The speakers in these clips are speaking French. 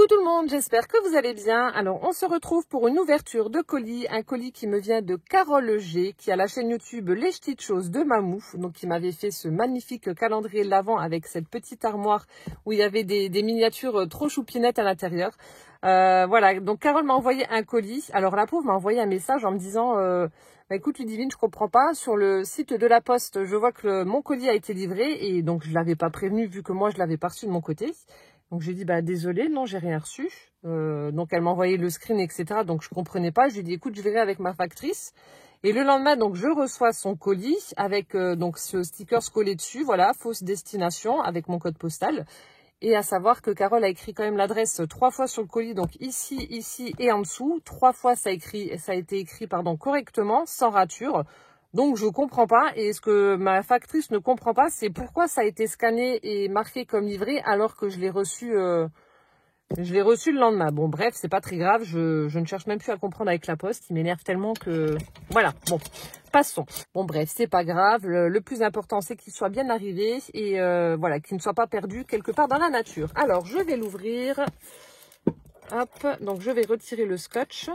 tout le monde, j'espère que vous allez bien. Alors on se retrouve pour une ouverture de colis, un colis qui me vient de Carole G, qui a la chaîne YouTube Les Petites Choses de Mamou, donc qui m'avait fait ce magnifique calendrier de l'Avent avec cette petite armoire où il y avait des miniatures trop choupinettes à l'intérieur. Voilà, donc Carole m'a envoyé un colis. Alors la pauvre m'a envoyé un message en me disant bah, écoute Ludivine, je comprends pas, sur le site de la Poste, je vois que mon colis a été livré et donc je l'avais pas prévenu vu que moi je l'avais pas reçu de mon côté. Donc j'ai dit bah désolé, non j'ai rien reçu. Donc elle m'a envoyé le screen etc. Donc je comprenais pas. Je lui ai dit écoute je verrai avec ma factrice. Et le lendemain donc je reçois son colis avec donc ce sticker collé dessus. Voilà, fausse destination avec mon code postal. Et à savoir que Carole a écrit quand même l'adresse 3 fois sur le colis, donc ici, ici et en dessous. 3 fois ça a été écrit pardon correctement, sans rature. Donc je comprends pas, et ce que ma factrice ne comprend pas, c'est pourquoi ça a été scanné et marqué comme livré alors que je l'ai reçu le lendemain. Bon bref, c'est pas très grave, je ne cherche même plus à comprendre avec la Poste, il m'énerve tellement que... Voilà, bon, passons. Bon bref, c'est pas grave, le plus important c'est qu'il soit bien arrivé et voilà, qu'il ne soit pas perdu quelque part dans la nature. Alors je vais l'ouvrir, hop, donc je vais retirer le scotch.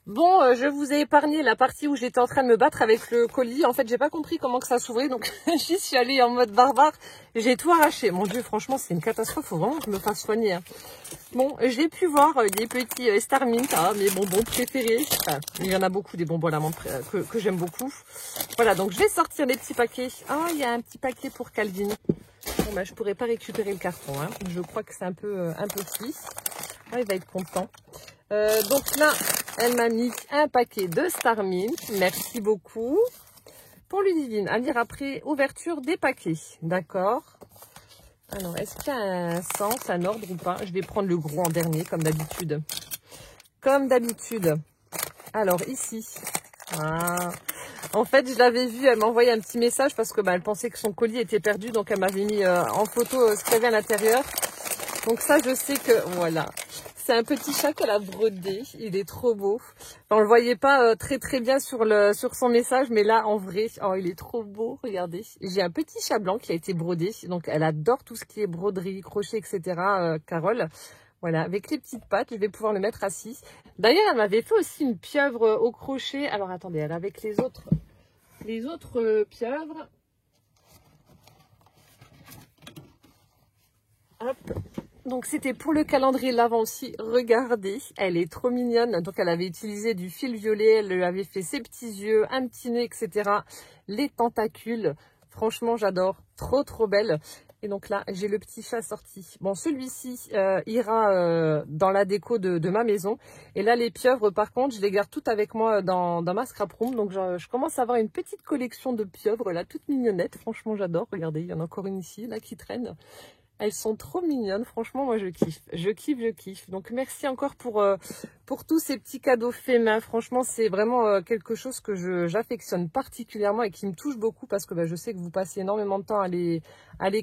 Bon, je vous ai épargné la partie où j'étais en train de me battre avec le colis. En fait, j'ai pas compris comment que ça s'ouvrait, donc j'y suis allée en mode barbare. J'ai tout arraché. Mon Dieu, franchement, c'est une catastrophe. Faut vraiment que je me fasse soigner. Hein. Bon, j'ai pu voir des petits Starmint, mes bonbons préférés. Enfin, il y en a beaucoup des bonbons à l'amande que j'aime beaucoup. Voilà, donc je vais sortir les petits paquets. Ah, il y a un petit paquet pour Calvin. Bon, bah, je pourrais pas récupérer le carton. Hein. Je crois que c'est un peu petit. Ah, il va être content. Donc là, elle m'a mis un paquet de Starmint. Merci beaucoup. Pour Ludivine, à lire après ouverture des paquets. D'accord. Alors, est-ce qu'il y a un sens, un ordre ou pas? Je vais prendre le gros en dernier, comme d'habitude. Comme d'habitude. Alors, ici. Ah. En fait, je l'avais vue, elle m'a envoyé un petit message parce que elle pensait que son colis était perdu. Donc, elle m'avait mis en photo ce qu'il y avait à l'intérieur. Donc ça, je sais que... Voilà. C'est un petit chat qu'elle a brodé, il est trop beau. Enfin, on le voyait pas très bien sur son message, mais là en vrai, oh il est trop beau, regardez. J'ai un petit chat blanc qui a été brodé, donc elle adore tout ce qui est broderie, crochet, etc. Carole, voilà, avec les petites pattes, je vais pouvoir le mettre assis. D'ailleurs, elle m'avait fait aussi une pieuvre au crochet. Alors attendez, elle avec les autres pieuvres. Hop. Donc c'était pour le calendrier de l'Avent aussi, regardez, elle est trop mignonne. Donc elle avait utilisé du fil violet, elle lui avait fait ses petits yeux, un petit nez, etc. Les tentacules, franchement j'adore, trop belle. Et donc là j'ai le petit chat sorti. Bon celui-ci ira dans la déco de ma maison. Et là les pieuvres par contre je les garde toutes avec moi dans ma scrap room. Donc je commence à avoir une petite collection de pieuvres là, toutes mignonnettes. Franchement j'adore, regardez il y en a encore une ici là qui traîne. Elles sont trop mignonnes, franchement, moi je kiffe. Donc merci encore pour tous ces petits cadeaux faits main. Franchement, c'est vraiment quelque chose que j'affectionne particulièrement et qui me touche beaucoup parce que je sais que vous passez énormément de temps à les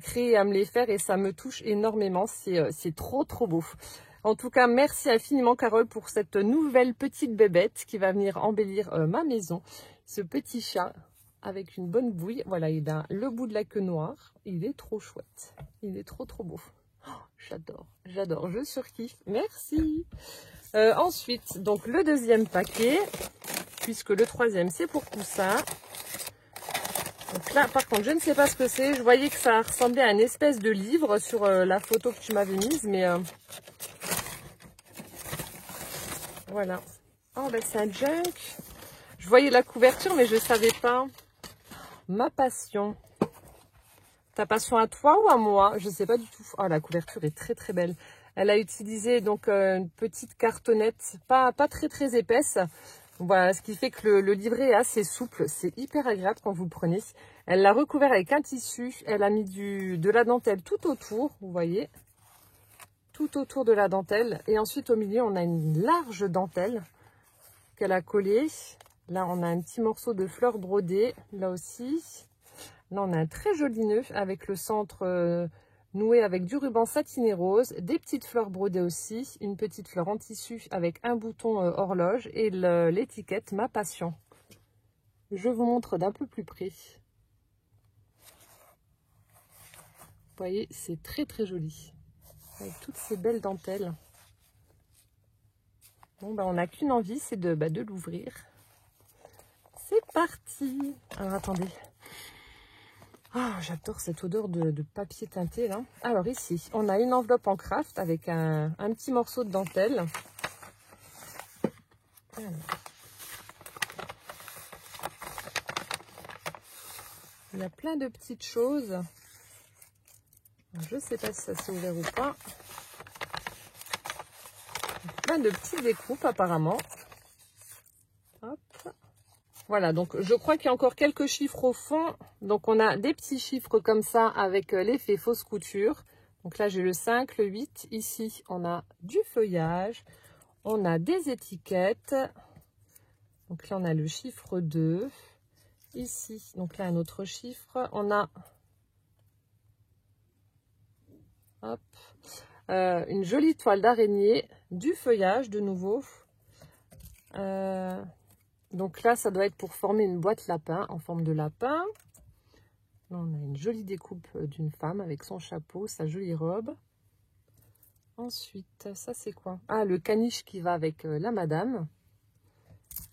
créer, à me les faire et ça me touche énormément. C'est trop beau. En tout cas, merci infiniment Carole pour cette nouvelle petite bébête qui va venir embellir ma maison. Ce petit chat avec une bonne bouille. Voilà, il a le bout de la queue noire. Il est trop chouette. Il est trop beau. Oh, j'adore, je surkiffe. Merci. Ensuite, donc le deuxième paquet, puisque le troisième c'est pour Poussin. Donc là, par contre, je ne sais pas ce que c'est. Je voyais que ça ressemblait à une espèce de livre sur la photo que tu m'avais mise, mais voilà. Oh, c'est un junk. Je voyais la couverture, mais je ne savais pas. Ma passion. Ta passion à toi ou à moi? Je ne sais pas du tout. Oh, la couverture est très belle. Elle a utilisé donc une petite cartonnette, pas très épaisse. Voilà, ce qui fait que le livret est assez souple. C'est hyper agréable quand vous le prenez. Elle l'a recouvert avec un tissu. Elle a mis de la dentelle tout autour, vous voyez. Tout autour de la dentelle. Et ensuite, au milieu, on a une large dentelle qu'elle a collée. Là, on a un petit morceau de fleurs brodées, là aussi. Là, on a un très joli nœud avec le centre noué avec du ruban satiné rose, des petites fleurs brodées aussi, une petite fleur en tissu avec un bouton horloge et l'étiquette Ma Passion. Je vous montre d'un peu plus près. Vous voyez, c'est très joli. avec toutes ces belles dentelles. Bon, on n'a qu'une envie, c'est de l'ouvrir. C'est parti. Alors, attendez. Ah, j'adore cette odeur de papier teinté, là. Alors, ici, on a une enveloppe en craft avec un petit morceau de dentelle. Alors. Il y a plein de petites choses. Je ne sais pas si ça s'est ouvert ou pas. Plein de petites découpes, apparemment. Hop. Voilà, donc je crois qu'il y a encore quelques chiffres au fond. Donc on a des petits chiffres comme ça avec l'effet fausse couture. Donc là j'ai le 5, le 8. Ici on a du feuillage. On a des étiquettes. Donc là on a le chiffre 2. Ici, donc là un autre chiffre. On a hop, une jolie toile d'araignée, du feuillage de nouveau. Donc là, ça doit être pour former une boîte lapin, en forme de lapin. Là, on a une jolie découpe d'une femme avec son chapeau, sa jolie robe. Ensuite, ça c'est quoi? Ah, le caniche qui va avec la madame.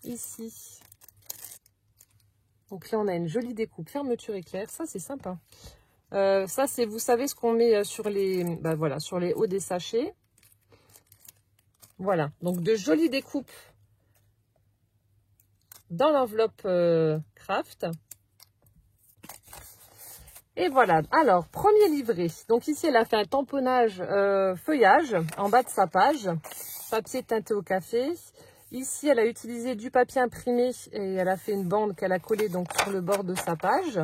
Ici. Donc là, on a une jolie découpe fermeture éclair. Ça, c'est sympa. Ça, c'est, vous savez, ce qu'on met sur les, voilà, sur les hauts des sachets. Voilà. Donc, de jolies découpes dans l'enveloppe craft. Et voilà. Alors, premier livret. Donc ici, elle a fait un tamponnage feuillage en bas de sa page. Papier teinté au café. Ici, elle a utilisé du papier imprimé et elle a fait une bande qu'elle a collée donc sur le bord de sa page.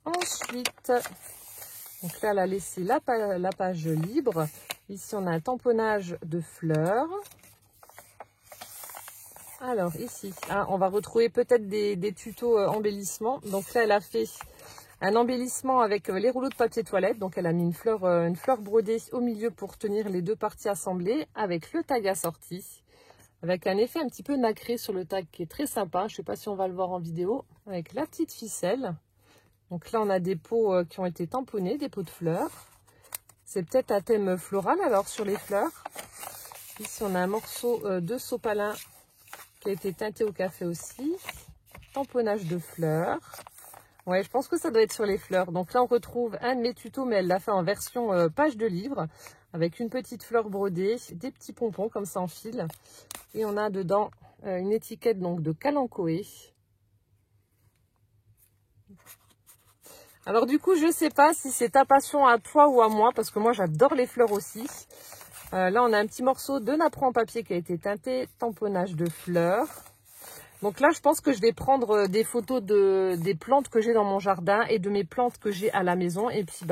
Ensuite, donc là, elle a laissé la page libre. Ici, on a un tamponnage de fleurs. Alors ici, on va retrouver peut-être des tutos embellissement. Donc là, elle a fait un embellissement avec les rouleaux de papier toilette. Donc elle a mis une fleur brodée au milieu pour tenir les deux parties assemblées avec le tag assorti. Avec un effet un petit peu nacré sur le tag qui est très sympa. Je ne sais pas si on va le voir en vidéo. Avec la petite ficelle. Donc là, on a des pots qui ont été tamponnés, des pots de fleurs. C'est peut-être un thème floral alors sur les fleurs. Ici, on a un morceau de sopalin qui a été teinté au café aussi. Tamponnage de fleurs. Ouais, je pense que ça doit être sur les fleurs. Donc là, on retrouve un de mes tutos, mais elle l'a fait en version page de livre, avec une petite fleur brodée, des petits pompons comme ça en fil. Et on a dedans une étiquette donc de Kalanchoé. Alors du coup, je sais pas si c'est ta passion à toi ou à moi, parce que moi, j'adore les fleurs aussi. Là, on a un petit morceau de napperon en papier qui a été teinté, tamponnage de fleurs. Donc là, je pense que je vais prendre des photos des plantes que j'ai dans mon jardin et de mes plantes que j'ai à la maison. Et puis,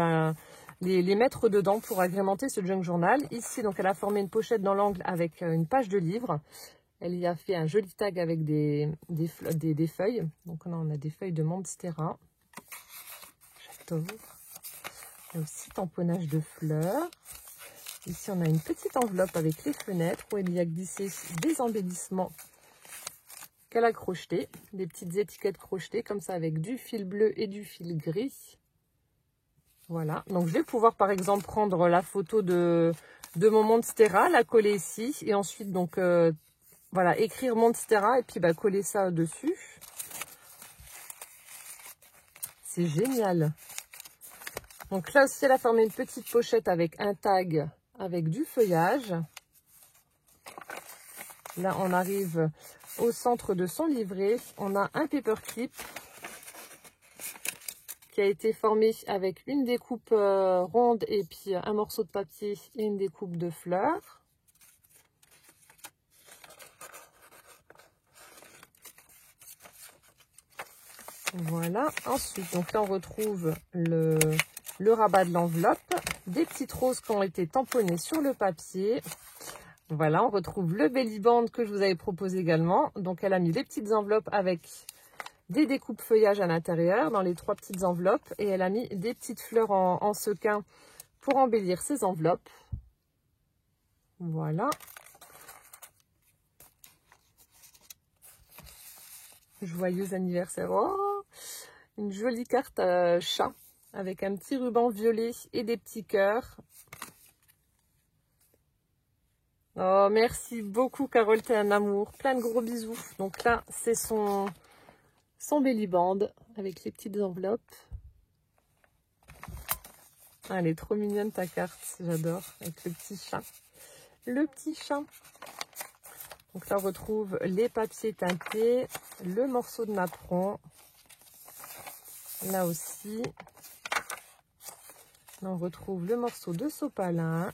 les mettre dedans pour agrémenter ce junk journal. Ici, donc, elle a formé une pochette dans l'angle avec une page de livre. Elle y a fait un joli tag avec des feuilles. Donc, là, on a des feuilles de Monstera. J'adore. Il y a aussi tamponnage de fleurs. Ici, on a une petite enveloppe avec les fenêtres où elle y a glissé des embellissements qu'elle a crochetés. Des petites étiquettes crochetées comme ça avec du fil bleu et du fil gris. Voilà. Donc, je vais pouvoir, par exemple, prendre la photo de mon Monstera, la coller ici. Et ensuite, donc, voilà, écrire Monstera et puis coller ça dessus. C'est génial. Donc là aussi, elle a formé une petite pochette avec un tag avec du feuillage. Là, on arrive au centre de son livret. On a un paperclip qui a été formé avec une découpe ronde et puis un morceau de papier et une découpe de fleurs. Voilà. Ensuite, donc là, on retrouve le rabat de l'enveloppe, des petites roses qui ont été tamponnées sur le papier. Voilà, on retrouve le belly band que je vous avais proposé également. Donc, elle a mis des petites enveloppes avec des découpes feuillage à l'intérieur dans les 3 petites enveloppes. Et elle a mis des petites fleurs en sequin pour embellir ces enveloppes. Voilà. Joyeux anniversaire. Oh, une jolie carte chat avec un petit ruban violet et des petits cœurs. Oh, merci beaucoup, Carole, t'es un amour. Plein de gros bisous. Donc là, c'est son belly band avec les petites enveloppes. Ah, elle est trop mignonne, ta carte. J'adore. Avec le petit chat. Le petit chat. Donc là, on retrouve les papiers teintés, le morceau de napperon. Là aussi. Là, on retrouve le morceau de sopalin.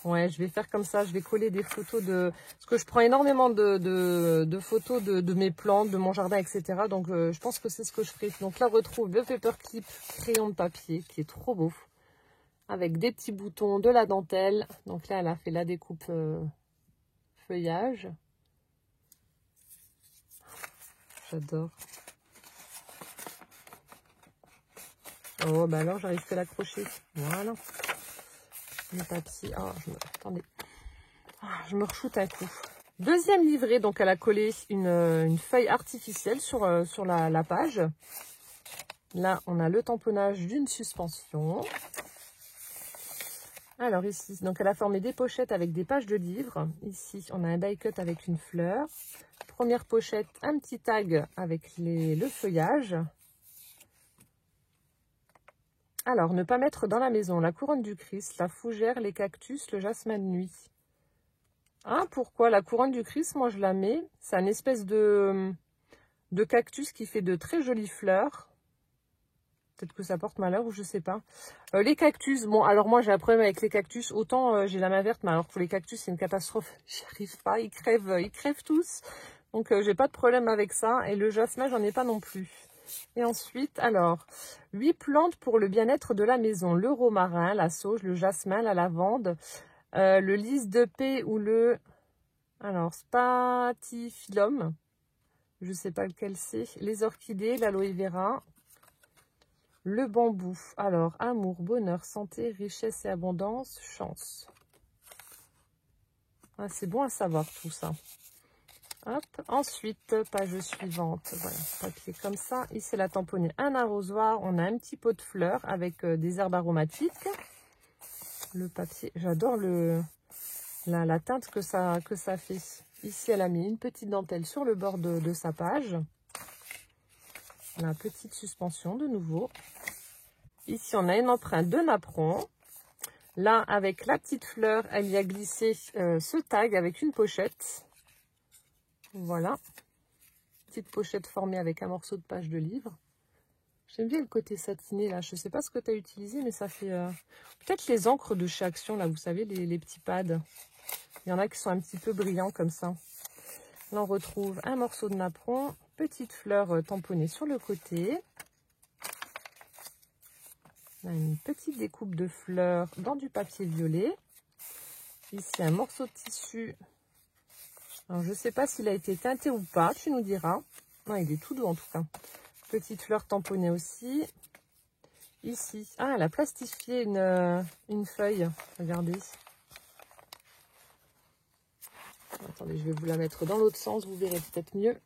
Ouais, je vais faire comme ça, je vais coller des photos de... Parce que je prends énormément de photos de mes plantes, de mon jardin, etc. Donc, je pense que c'est ce que je ferai. Donc là, on retrouve le paperclip crayon de papier, qui est trop beau. Avec des petits boutons, de la dentelle. Donc là, elle a fait la découpe feuillage. J'adore. Oh, bah alors, j'arrive que à l'accrocher. Voilà. Le papier. Oh, attendez. Je me re-shoote un coup. Deuxième livret, donc elle a collé une feuille artificielle sur la page. Là, on a le tamponnage d'une suspension. Alors ici, donc elle a formé des pochettes avec des pages de livres. Ici, on a un die cut avec une fleur. Première pochette, un petit tag avec le feuillage. Alors, ne pas mettre dans la maison la couronne du Christ, la fougère, les cactus, le jasmin de nuit. Ah, pourquoi? La couronne du Christ, moi je la mets. C'est une espèce de cactus qui fait de très jolies fleurs. Peut-être que ça porte malheur ou je sais pas. Les cactus, bon alors moi j'ai un problème avec les cactus. Autant j'ai la main verte, mais alors pour les cactus c'est une catastrophe. J'y arrive pas, ils crèvent tous. Donc j'ai pas de problème avec ça. Et le jasmin, j'en ai pas non plus. Et ensuite, alors, 8 plantes pour le bien-être de la maison. Le romarin, la sauge, le jasmin, la lavande. Le lys de paix ou le spathiphyllum, je sais pas lequel c'est, les orchidées, l'aloe vera, le bambou. Alors, amour, bonheur, santé, richesse et abondance, chance. Ah, c'est bon à savoir tout ça. Hop. Ensuite, page suivante. Voilà, papier comme ça. Ici, la tamponnée, un arrosoir. On a un petit pot de fleurs avec des herbes aromatiques. Le papier, j'adore la teinte que ça fait. Ici, elle a mis une petite dentelle sur le bord de sa page. La petite suspension de nouveau. Ici, on a une empreinte de napperon. Là, avec la petite fleur, elle y a glissé ce tag avec une pochette. Voilà. Petite pochette formée avec un morceau de page de livre. J'aime bien le côté satiné, là. Je ne sais pas ce que tu as utilisé, mais ça fait... peut-être les encres de chez Action, là, vous savez, les petits pads. Il y en a qui sont un petit peu brillants comme ça. Là, on retrouve un morceau de napperon, petite fleur tamponnée sur le côté. On a une petite découpe de fleurs dans du papier violet. Ici, un morceau de tissu. Alors, je ne sais pas s'il a été teinté ou pas, tu nous diras. Non, il est tout doux en tout cas. Petite fleur tamponnée aussi. Ici, elle a plastifié une feuille. Regardez. Attendez, je vais vous la mettre dans l'autre sens, vous verrez peut-être mieux.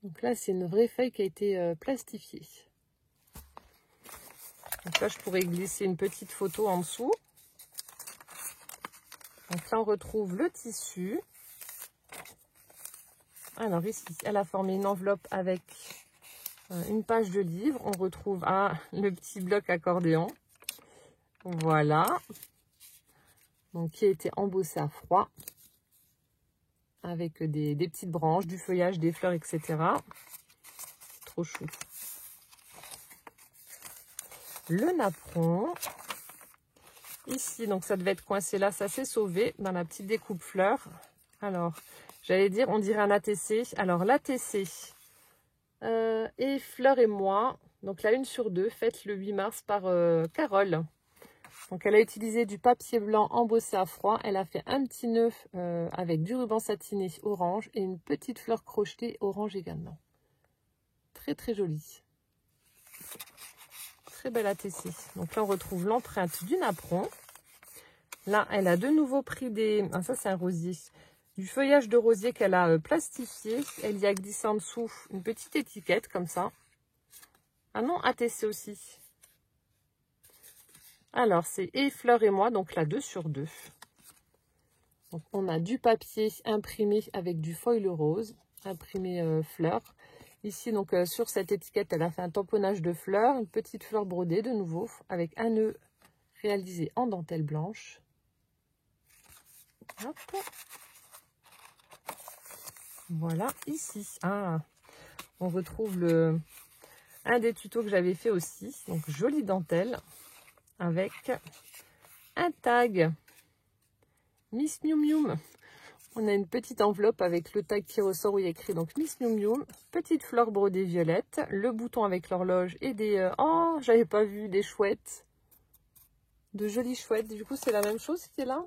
Donc là, c'est une vraie feuille qui a été plastifiée. Donc là, je pourrais glisser une petite photo en dessous. Donc là, on retrouve le tissu. Alors ici, elle a formé une enveloppe avec une page de livre. On retrouve le petit bloc accordéon. Voilà. Donc qui a été embossé à froid. Avec des petites branches, du feuillage, des fleurs, etc. Trop chou. Le napperon. Ici, donc ça devait être coincé là, ça s'est sauvé dans la petite découpe fleurs. Alors, j'allais dire, on dirait un ATC. Alors, l'ATC et Fleur et moi, donc la 1/2, faite le 8 mars par Carole. Donc, elle a utilisé du papier blanc embossé à froid. Elle a fait un petit nœud avec du ruban satiné orange et une petite fleur crochetée orange également. Très, très jolie. Très belle ATC. Donc là, on retrouve l'empreinte du napperon. Là, elle a de nouveau pris des... Ah, ça, c'est un rosier. Du feuillage de rosier qu'elle a plastifié. Elle y a glissé en dessous une petite étiquette comme ça. Ah non, ATC aussi. Alors, c'est Et Fleur et moi, donc la 2 sur 2. Donc, on a du papier imprimé avec du foil rose, imprimé fleur. Ici, donc, sur cette étiquette, elle a fait un tamponnage de fleurs, une petite fleur brodée de nouveau, avec un nœud réalisé en dentelle blanche. Hop. Voilà, ici. Ah, on retrouve un des tutos que j'avais fait aussi. Donc, jolie dentelle avec un tag. Miss Mium Mium. On a une petite enveloppe avec le tag qui ressort où il y a écrit donc Miss Mium Mium. Petite fleur brodée violette. Le bouton avec l'horloge et des... oh, j'avais pas vu des chouettes. De jolies chouettes. Du coup, c'est la même chose qui est là?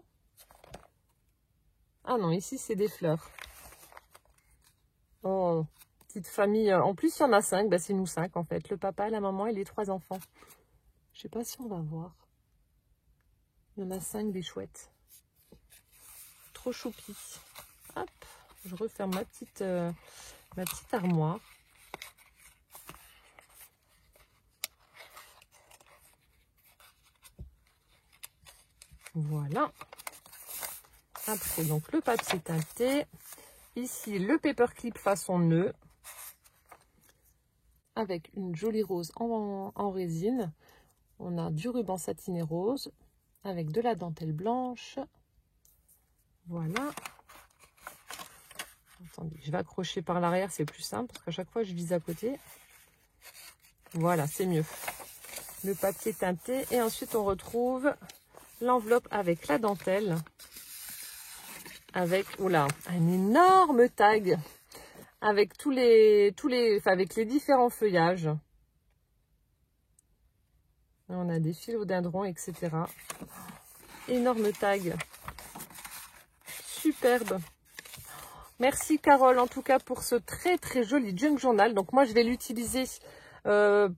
Ah non, ici, c'est des fleurs. Oh, petite famille. En plus, il y en a 5. Bah, c'est nous 5, en fait. Le papa, la maman et les 3 enfants. Je sais pas si on va voir. Il y en a 5 des chouettes. Trop choupi. Hop, je referme ma petite armoire. Voilà. Après, donc, le papier teinté. Ici, le paperclip façon nœud. Avec une jolie rose en résine. On a du ruban satiné rose. Avec de la dentelle blanche. Voilà. Attendez, je vais accrocher par l'arrière, c'est plus simple. Parce qu'à chaque fois, je vise à côté. Voilà, c'est mieux. Le papier teinté. Et ensuite, on retrouve l'enveloppe avec la dentelle. Avec, oula, un énorme tag. Avec avec les différents feuillages. On a des philodendrons, etc. Énorme tag. Superbe. Merci Carole, en tout cas, pour ce très très joli junk journal. Donc moi, je vais l'utiliser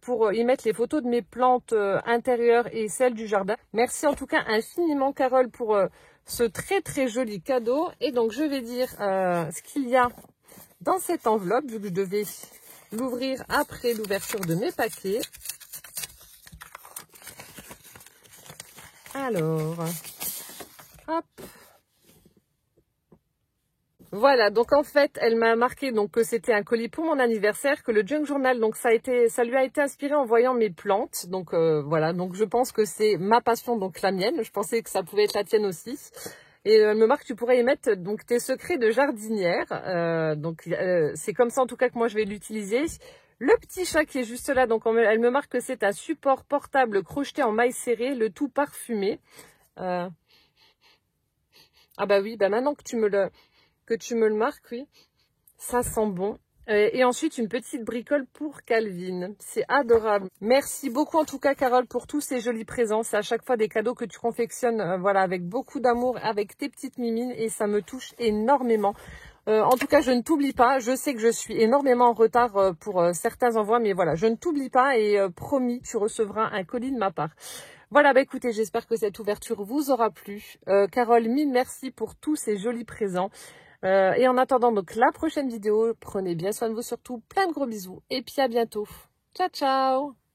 pour y mettre les photos de mes plantes intérieures et celles du jardin. Merci en tout cas infiniment Carole pour ce très très joli cadeau. Et donc, je vais dire ce qu'il y a dans cette enveloppe, vu que je devais l'ouvrir après l'ouverture de mes paquets. Alors, hop. Voilà, donc en fait, elle m'a marqué donc que c'était un colis pour mon anniversaire, que le junk journal, donc ça lui a été inspiré en voyant mes plantes. Donc voilà, donc je pense que c'est ma passion, donc la mienne. Je pensais que ça pouvait être la tienne aussi. Et elle me marque, tu pourrais y mettre donc tes secrets de jardinière. C'est comme ça en tout cas que moi je vais l'utiliser. Le petit chat qui est juste là, donc elle me marque que c'est un support portable crocheté en maille serrée, le tout parfumé. Ah bah oui, bah maintenant que tu me le marques, oui, ça sent bon. Et ensuite, une petite bricole pour Calvin. C'est adorable. Merci beaucoup en tout cas, Carole, pour tous ces jolis présents. C'est à chaque fois des cadeaux que tu confectionnes voilà, avec beaucoup d'amour, avec tes petites mimines. Et ça me touche énormément. En tout cas, je ne t'oublie pas. Je sais que je suis énormément en retard pour certains envois. Mais voilà, je ne t'oublie pas. Et promis, tu recevras un colis de ma part. Voilà, bah écoutez, j'espère que cette ouverture vous aura plu. Carole, mille merci pour tous ces jolis présents. Et en attendant donc la prochaine vidéo, prenez bien soin de vous surtout. Plein de gros bisous. Et puis à bientôt. Ciao, ciao!